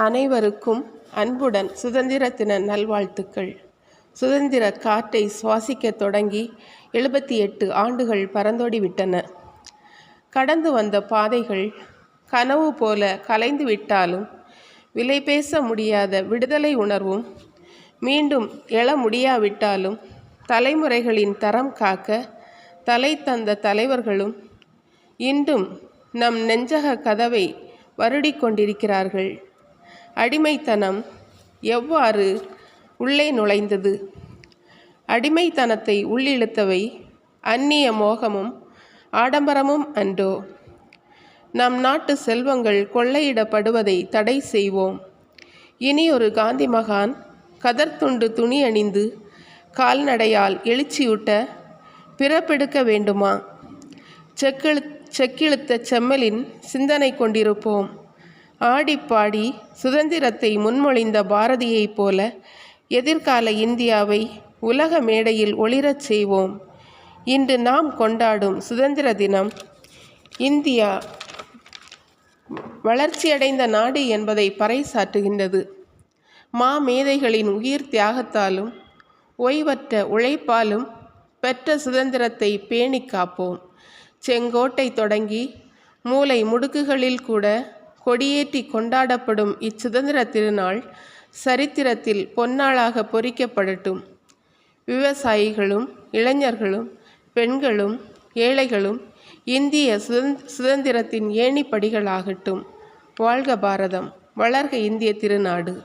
அனைவருக்கும் அன்புடன் சுதந்திர தின நல்வாழ்த்துக்கள். சுதந்திர காற்றை சுவாசிக்க தொடங்கி 78 ஆண்டுகள் பறந்தோடிவிட்டன. கடந்து வந்த பாதைகள் கனவு போல கலைந்து விட்டாலும் விலை பேச முடியாத விடுதலை உணர்வும் மீண்டும் எழ முடியாவிட்டாலும் தலைமுறைகளின் தரம் காக்க தலை தந்த தலைவர்களும் இன்றும் நம் நெஞ்சக கதவை வருடிக் கொண்டிருக்கிறார்கள். அடிமைத்தனம் எவ்வாறு உள்ளே நுழைந்தது? அடிமைத்தனத்தை உள்ளிழுத்தவை அந்நிய மோகமும் ஆடம்பரமும் அன்றோ? நம் நாட்டு செல்வங்கள் கொள்ளையிடப்படுவதை தடை செய்வோம். இனியொரு காந்தி மகான் கதர்த்துண்டு துணி அணிந்து கால்நடையால் எழுச்சியூட்ட பிறப்பெடுக்க வேண்டுமா? செக்கிழுத்த செம்மலின் சிந்தனை கொண்டிருப்போம். ஆடிப்பாடி சுதந்திரத்தை முன்மொழிந்த பாரதியைப் போல எதிர்கால இந்தியாவை உலக மேடையில் ஒளிரச் செய்வோம். இன்று நாம் கொண்டாடும் சுதந்திர தினம் இந்தியா வளர்ச்சியடைந்த நாடு என்பதை பறைசாற்றுகின்றது. மாமேதைகளின் உயிர் தியாகத்தாலும் ஓய்வற்ற உழைப்பாலும் பெற்ற சுதந்திரத்தை பேணி காப்போம். செங்கோட்டை தொடங்கி மூலை முடுக்குகளில் கூட கொடியேற்றி கொண்டாடப்படும் இச்சுதந்திர திருநாள் சரித்திரத்தில் பொன்னாளாக பொறிக்கப்படட்டும். விவசாயிகளும் இளைஞர்களும் பெண்களும் ஏழைகளும் இந்திய சுதந்திரத்தின் ஏணிப்படிகளாகட்டும். வாழ்க பாரதம், வளர்க இந்திய திருநாடு.